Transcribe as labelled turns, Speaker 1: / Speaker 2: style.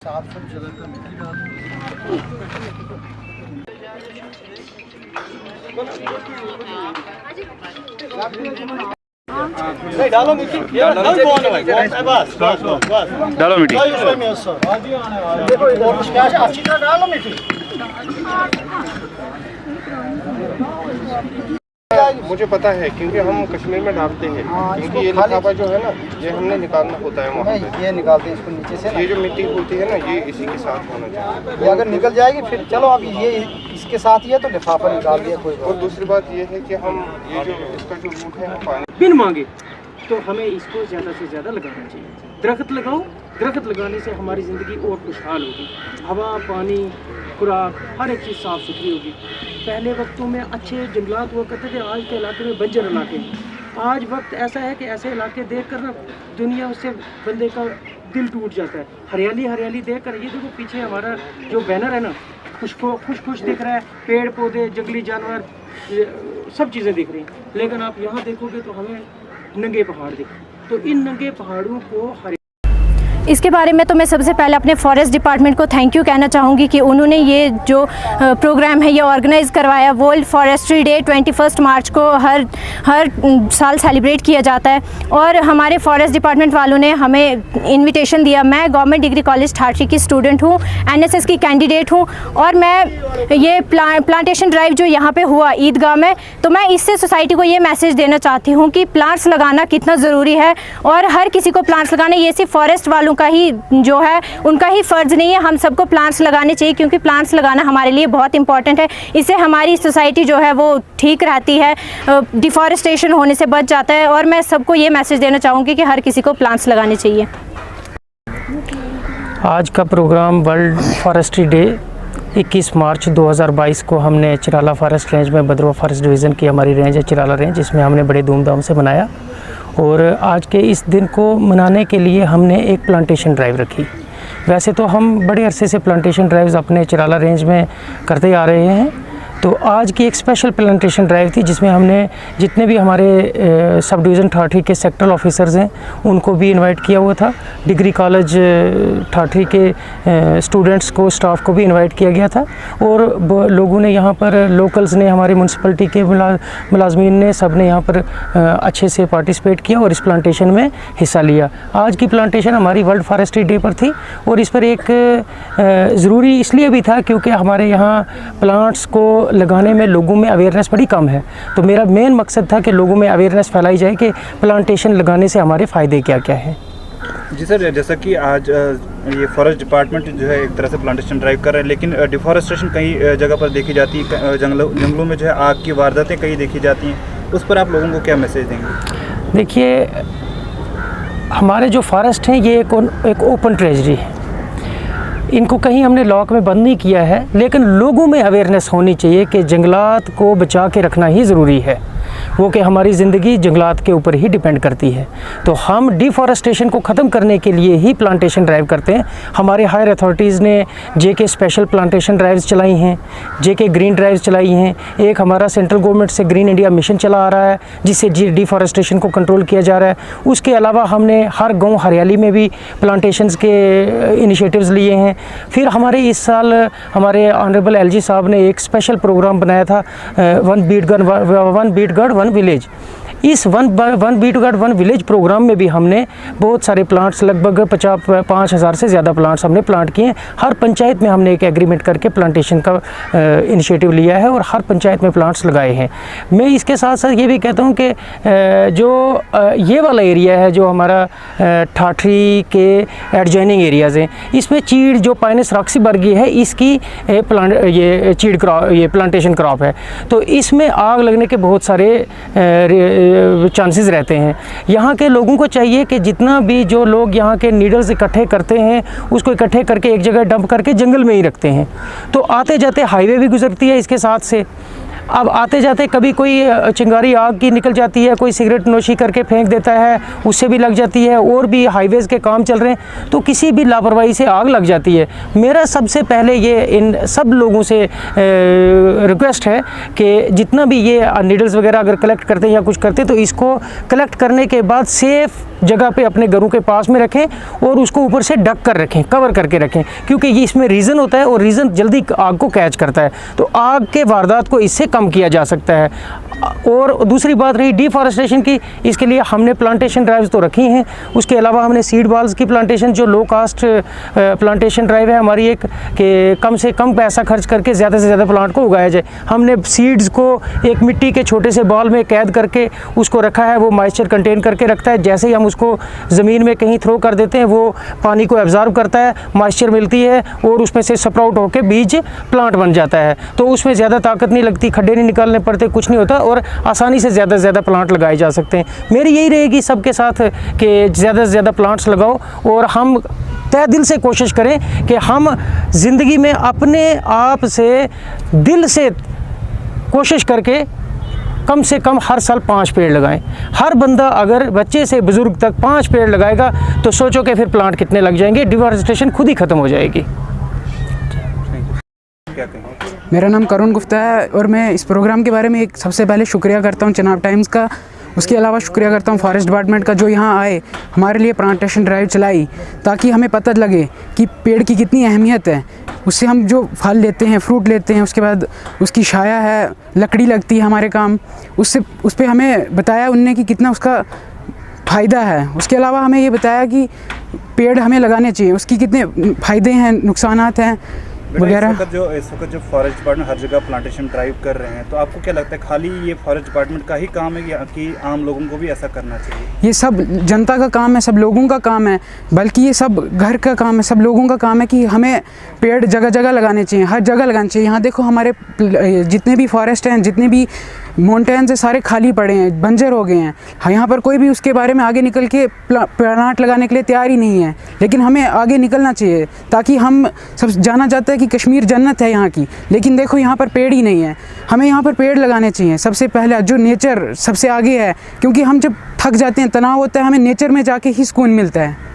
Speaker 1: साफ सब जगह पर मिट्टी डालो मिट्टी
Speaker 2: डालो मिट्टी
Speaker 1: देखो अच्छी तरह डालो मिट्टी।
Speaker 3: मुझे पता है क्योंकि हम कश्मीर में डालते हैं, क्योंकि ये लिफाफा जो है ना ये हमने निकालना होता है वहाँ पे।
Speaker 1: ये निकालते हैं इसको नीचे से ना।
Speaker 3: ये जो मिट्टी होती है ना ये इसी के साथ होना चाहिए।
Speaker 1: ये अगर निकल जाएगी फिर चलो अब ये इसके साथ ही है तो लिफाफा निकाल दिया कोई
Speaker 3: और दूसरी बात ये है कि हम ये जो इसका जो रूट है हम पानी
Speaker 4: बिन मांगे तो हमें इसको ज़्यादा से ज़्यादा लगाना चाहिए। दरख्त लगाओ, दरख्त लगाने से हमारी ज़िंदगी और खुशहाल होगी। हवा, पानी, खुराक, हर एक चीज़ साफ़ सुथरी होगी। पहले वक्तों में अच्छे जंगलात हुआ करते थे, आज के इलाके में बंजर इलाके हैं। आज वक्त ऐसा है कि ऐसे इलाके देख कर ना दुनिया उससे बंदे का दिल टूट जाता है। हरियाली हरियाली देख कर, ये देखो पीछे हमारा जो बैनर है ना, खुश दिख रहा है, पेड़ पौधे, जंगली जानवर, सब चीज़ें दिख रही हैं। लेकिन आप यहाँ देखोगे तो हमें नंगे पहाड़ दिख, तो इन नंगे पहाड़ों को
Speaker 5: इसके बारे में तो मैं सबसे पहले अपने फॉरेस्ट डिपार्टमेंट को थैंक यू कहना चाहूँगी कि उन्होंने ये जो प्रोग्राम है ये ऑर्गेनाइज़ करवाया। वर्ल्ड फॉरेस्ट्री डे 21 मार्च को हर साल सेलिब्रेट किया जाता है और हमारे फॉरेस्ट डिपार्टमेंट वालों ने हमें इनविटेशन दिया। मैं गवर्नमेंट डिग्री कॉलेज ठाठरी की स्टूडेंट हूँ, NSS की कैंडिडेट हूँ और मैं ये प्लांटेशन ड्राइव जो यहाँ पर हुआ ईदगाह में, तो मैं इससे सोसाइटी को ये मैसेज देना चाहती हूँ कि प्लांट्स लगाना कितना ज़रूरी है और हर किसी को प्लांट्स लगाना, ये सिर्फ फॉरेस्ट वालों का ही जो है उनका ही फ़र्ज़ नहीं है। हम सबको प्लांट्स लगाने चाहिए क्योंकि प्लांट्स लगाना हमारे लिए बहुत इंपॉर्टेंट है। इससे हमारी सोसाइटी जो है वो ठीक रहती है, डिफॉरेस्टेशन होने से बच जाता है और मैं सबको ये मैसेज देना चाहूँगी कि हर किसी को प्लांट्स लगाने चाहिए।
Speaker 4: आज का प्रोग्राम वर्ल्ड फॉरेस्ट्री डे 21 मार्च 2022 को हमने चिराला फॉरेस्ट रेंज में, भद्रवा फॉरेस्ट डिवीज़न की हमारी रेंज है चिराला रेंज, इसमें हमने बड़े धूमधाम से मनाया। और आज के इस दिन को मनाने के लिए हमने एक प्लांटेशन ड्राइव रखी। वैसे तो हम बड़े अरसे से प्लांटेशन ड्राइव्स अपने चिराला रेंज में करते आ रहे हैं, तो आज की एक स्पेशल प्लांटेशन ड्राइव थी जिसमें हमने जितने भी हमारे सब डिवीज़न ठाठरी के सेक्टरल ऑफिसर्स हैं उनको भी इनवाइट किया हुआ था। डिग्री कॉलेज ठाठरी के स्टूडेंट्स को, स्टाफ को भी इनवाइट किया गया था और लोगों ने यहाँ पर, लोकल्स ने, हमारे म्यूनसिपलिटी के मुलाजमीन ने, सब ने यहाँ पर अच्छे से पार्टिसिपेट किया और इस प्लांटेशन में हिस्सा लिया। आज की प्लांटेशन हमारी वर्ल्ड फॉरेस्ट्री डे पर थी और इस पर एक ज़रूरी इसलिए भी था क्योंकि हमारे यहाँ प्लांट्स को लगाने में लोगों में अवेयरनेस बड़ी कम है। तो मेरा मेन मकसद था कि लोगों में अवेयरनेस फैलाई जाए कि प्लांटेशन लगाने से हमारे फ़ायदे क्या क्या हैं।
Speaker 2: जी सर, जैसा कि आज ये फॉरेस्ट डिपार्टमेंट जो है एक तरह से प्लांटेशन ड्राइव कर रहा है, लेकिन डिफॉरेस्टेशन कई जगह पर देखी जाती है, जंगलों में जो है आग की वारदातें कई देखी जाती हैं, उस पर आप लोगों को क्या मैसेज देंगे?
Speaker 4: देखिए, हमारे जो फॉरेस्ट हैं ये एक ओपन ट्रेजरी है, इनको कहीं हमने लॉक में बंद नहीं किया है, लेकिन लोगों में अवेयरनेस होनी चाहिए कि जंगलात को बचा के रखना ही ज़रूरी है। वो कि हमारी ज़िंदगी जंगलात के ऊपर ही डिपेंड करती है। तो हम डिफॉरेस्टेशन को ख़त्म करने के लिए ही प्लांटेशन ड्राइव करते हैं। हमारे हायर अथॉरिटीज़ ने JK स्पेशल प्लांटेशन ड्राइव्स चलाई हैं, JK ग्रीन ड्राइव्स चलाई हैं। एक हमारा सेंट्रल गवर्नमेंट से ग्रीन इंडिया मिशन चला आ रहा है जिससे डिफॉरेस्टेशन को कंट्रोल किया जा रहा है। उसके अलावा हमने हर गाँव हरियाली में भी प्लांटेशंस के इनिशिएटिव्स लिए हैं। फिर हमारे इस साल हमारे ऑनरेबल LG साहब ने एक स्पेशल प्रोग्राम बनाया था, वन बीट गढ़ वन विलेज। इस वन बीट गढ़ वन विलेज प्रोग्राम में भी हमने बहुत सारे प्लांट्स, लगभग 5,000 से ज़्यादा प्लांट्स हमने प्लांट किए हैं। हर पंचायत में हमने एक एग्रीमेंट करके प्लांटेशन का इनिशिएटिव लिया है और हर पंचायत में प्लांट्स लगाए हैं। मैं इसके साथ साथ ये भी कहता हूँ कि जो ये वाला एरिया है जो हमारा ठाठरी के एडजॉइनिंग एरियाज़ हैं, इसमें चीड़ जो पाइनस रॉक्सीबर्गी है इसकी ये प्लांटेशन क्रॉप है, तो इसमें आग लगने के बहुत सारे चांसेस रहते हैं। यहाँ के लोगों को चाहिए कि जितना भी जो लोग यहाँ के नीडल्स इकट्ठे करते हैं उसको इकट्ठे करके एक जगह डंप करके जंगल में ही रखते हैं। तो आते जाते हाईवे भी गुजरती है इसके साथ से, अब आते जाते कभी कोई चिंगारी आग की निकल जाती है, कोई सिगरेट नोशी करके फेंक देता है, उससे भी लग जाती है, और भी हाईवेज़ के काम चल रहे हैं तो किसी भी लापरवाही से आग लग जाती है। मेरा सबसे पहले ये इन सब लोगों से रिक्वेस्ट है कि जितना भी ये नीडल्स वगैरह अगर कलेक्ट करते हैं या कुछ करते हैं तो इसको कलेक्ट करने के बाद सेफ़ जगह पे अपने घरों के पास में रखें और उसको ऊपर से ढक कर रखें, कवर करके रखें, क्योंकि ये इसमें रीज़न होता है और रीज़न जल्दी आग को कैच करता है। तो आग के वारदात को इससे कम किया जा सकता है। और दूसरी बात रही डिफॉरेस्टेशन की, इसके लिए हमने प्लांटेशन ड्राइव्स तो रखी हैं, उसके अलावा हमने सीड बॉल्स की प्लांटेशन, जो लो कास्ट प्लांटेशन ड्राइव है हमारी एक, कि कम से कम पैसा खर्च करके ज़्यादा से ज़्यादा प्लांट को उगाया जाए। हमने सीड्स को एक मिट्टी के छोटे से बॉल में कैद करके उसको रखा है, वो मॉइस्चर कंटेन करके रखता है। जैसे ही हम उसको ज़मीन में कहीं थ्रो कर देते हैं वो पानी को एब्जॉर्ब करता है, मॉइस्चर मिलती है और उसमें से स्प्राउट होकर बीज प्लांट बन जाता है। तो उसमें ज़्यादा ताकत नहीं लगती, खड्डे नहीं निकालने पड़ते, कुछ नहीं होता और आसानी से ज़्यादा से ज़्यादा प्लांट लगाए जा सकते हैं। मेरी यही रहेगी सबके साथ कि ज़्यादा से ज़्यादा प्लांट्स लगाओ और हम तय दिल से कोशिश करें कि हम ज़िंदगी में अपने आप से दिल से कोशिश करके कम से कम हर साल 5 पेड़ लगाएं। हर बंदा अगर बच्चे से बुज़ुर्ग तक 5 पेड़ लगाएगा तो सोचो कि फिर प्लांट कितने लग जाएंगे, डिफॉरेस्टेशन खुद ही ख़त्म हो जाएगी।
Speaker 2: क्या कहेंगे?
Speaker 6: मेरा नाम करुण गुप्ता है और मैं इस प्रोग्राम के बारे में एक सबसे पहले शुक्रिया करता हूं चिनाब टाइम्स का। उसके अलावा शुक्रिया करता हूं फॉरेस्ट डिपार्टमेंट का, जो यहाँ आए हमारे लिए प्लांटेशन ड्राइव चलाई ताकि हमें पता लगे कि पेड़ की कितनी अहमियत है। उससे हम जो फल लेते हैं, फ्रूट लेते हैं, उसके बाद उसकी छाया है, लकड़ी लगती है हमारे काम, उससे उस पर हमें बताया उनने कि कितना उसका फ़ायदा है। उसके अलावा हमें ये बताया कि पेड़ हमें लगाने चाहिए, उसकी कितने फ़ायदे हैं, नुकसानात हैं वगैरह।
Speaker 2: इस वक्त जो फॉरेस्ट डिपार्टमेंट हर जगह प्लांटेशन ड्राइव कर रहे हैं, तो आपको क्या लगता है खाली ये फॉरेस्ट डिपार्टमेंट का ही काम है कि आम लोगों को भी ऐसा करना चाहिए?
Speaker 6: ये सब जनता का काम है, सब लोगों का काम है, बल्कि ये सब घर का काम है, सब लोगों का काम है कि हमें पेड़ जगह जगह लगाने चाहिए, हर जगह लगाने चाहिए। यहाँ देखो हमारे जितने भी फॉरेस्ट हैं, जितने भी माउंटेन्स हैं, सारे खाली पड़े हैं, बंजर हो गए हैं। यहाँ पर कोई भी उसके बारे में आगे निकल के प्लांट लगाने के लिए तैयार ही नहीं है, लेकिन हमें आगे निकलना चाहिए ताकि हम सब जाना जाता है कि कश्मीर जन्नत है यहाँ की, लेकिन देखो यहाँ पर पेड़ ही नहीं है। हमें यहाँ पर पेड़ लगाने चाहिए सबसे पहले, जो नेचर सबसे आगे है, क्योंकि हम जब थक जाते हैं, तनाव होता है, हमें नेचर में जाके ही सुकून मिलता है।